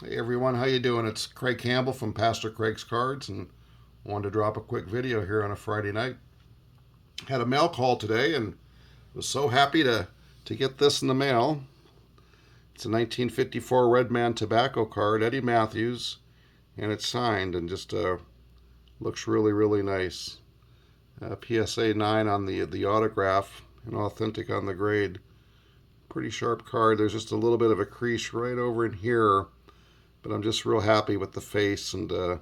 Hey everyone, how you doing? It's Craig Campbell from Pastor Craig's Cards, and wanted to drop a quick video here on a Friday night. Had a mail call today, and was so happy to get this in the mail. It's a 1954 Red Man Tobacco card, Eddie Mathews, and it's signed and just looks really nice. PSA 9 on the autograph and authentic on the grade. Pretty sharp card. There's just a little bit of a crease right over in here. But I'm just real happy with the face, and the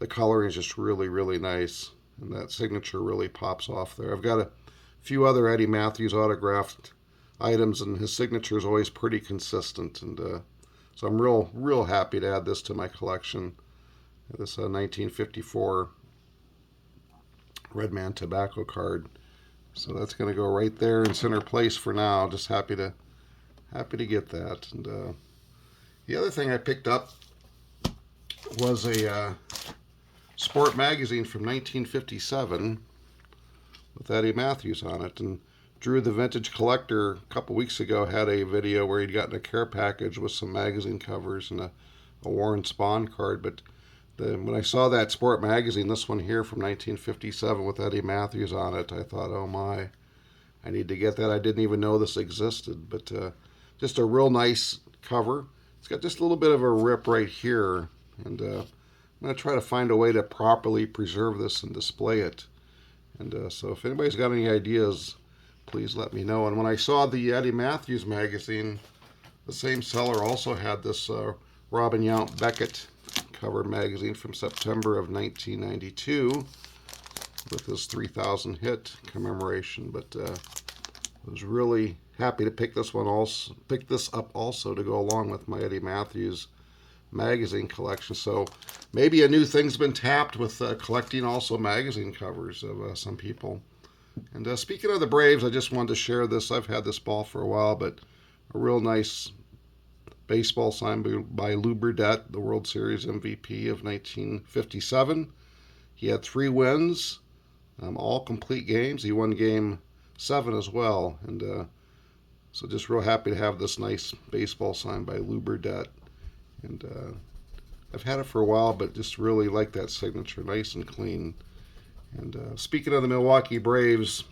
coloring is just really nice. And that signature really pops off there. I've got a few other Eddie Mathews autographed items, and his signature is always pretty consistent. And so I'm real happy to add this to my collection. This 1954 Red Man Tobacco card. So that's going to go right there in center place for now. Just happy to get that. And the other thing I picked up was a sport magazine from 1957 with Eddie Mathews on it. And Drew, the Vintage Collector, a couple weeks ago had a video where he'd gotten a care package with some magazine covers and a Warren Spahn card. But when I saw that sport magazine, this one here from 1957 with Eddie Mathews on it, I thought, oh my, I need to get that. I didn't even know this existed. But just a real nice cover. It's got just a little bit of a rip right here, and I'm going to try to find a way to properly preserve this and display it. And so if anybody's got any ideas, please let me know. And when I saw the Eddie Mathews magazine, the same seller also had this Robin Yount Beckett cover magazine from September of 1992 with his 3,000 hit commemoration. But I was really happy to pick this up also to go along with my Eddie Mathews magazine collection. So maybe a new thing's been tapped with collecting also magazine covers of some people. And speaking of the Braves, I just wanted to share this. I've had this ball for a while, but a real nice baseball signed by Lou Burdette, the World Series MVP of 1957. He had 3 wins, all complete games. He won Game 7 as well, and so just real happy to have this nice baseball signed by Lou Burdette. And I've had it for a while, but just really like that signature, nice and clean. And speaking of the Milwaukee Braves,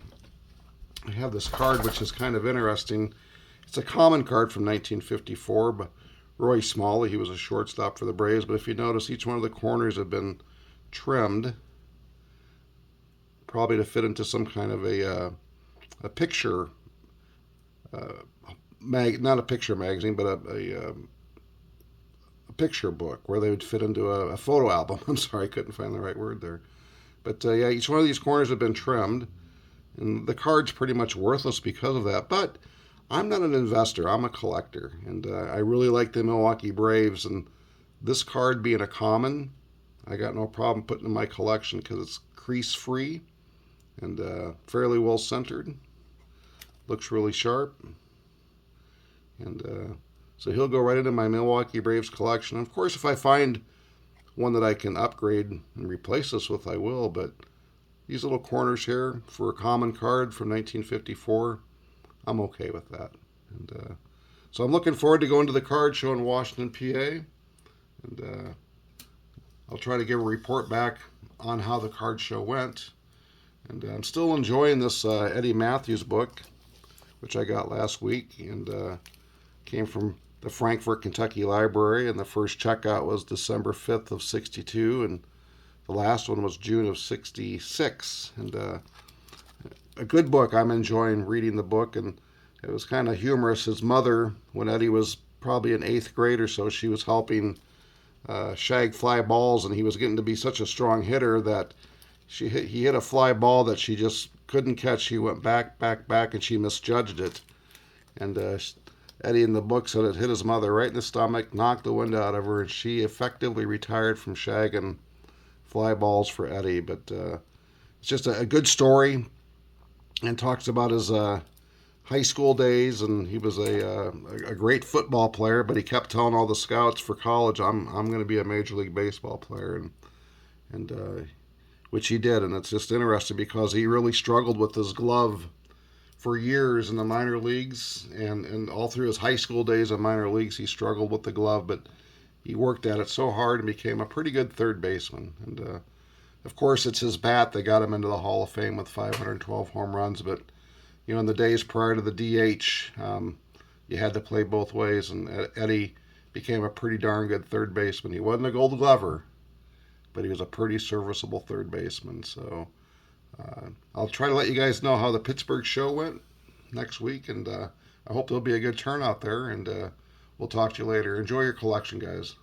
I have this card which is kind of interesting. It's a common card from 1954 by Roy Smalley. He was a shortstop for the Braves, but if you notice, each one of the corners have been trimmed, probably to fit into some kind of a picture, not a picture magazine, but a picture book where they would fit into a photo album. I'm sorry, I couldn't find the right word there. But yeah, each one of these corners have been trimmed, and the card's pretty much worthless because of that. But I'm not an investor, I'm a collector, and I really like the Milwaukee Braves, and this card being a common, I got no problem putting in my collection because it's crease-free and fairly well centered. Looks really sharp. And so he'll go right into my Milwaukee Braves collection. Of course, if I find one that I can upgrade and replace this with, I will. But these little corners here for a common card from 1954, I'm okay with that. And so I'm looking forward to going to the card show in Washington, PA. And I'll try to give a report back on how the card show went. And I'm still enjoying this Eddie Mathews book, which I got last week, and came from the Frankfort, Kentucky Library, and the first checkout was December 5th of 62, and the last one was June of 66. And a good book. I'm enjoying reading the book, and it was kind of humorous. His mother, when Eddie was probably in 8th grade or so, she was helping shag fly balls, and he was getting to be such a strong hitter that he hit a fly ball that she just couldn't catch. He went back, and she misjudged it. And Eddie in the book said it hit his mother right in the stomach, knocked the wind out of her, and she effectively retired from shagging fly balls for Eddie. But it's just a good story, and talks about his high school days, and he was a great football player, but he kept telling all the scouts for college, I'm going to be a Major League Baseball player, and which he did. And it's just interesting because he really struggled with his glove for years in the minor leagues, and all through his high school days in minor leagues, he struggled with the glove, but he worked at it so hard and became a pretty good third baseman. And of course, it's his bat that got him into the Hall of Fame with 512 home runs. But in the days prior to the DH, you had to play both ways, and Eddie became a pretty darn good third baseman. He wasn't a Gold Glover, but he was a pretty serviceable third baseman. So I'll try to let you guys know how the Pittsburgh show went next week, and I hope there'll be a good turnout there, and we'll talk to you later. Enjoy your collection, guys.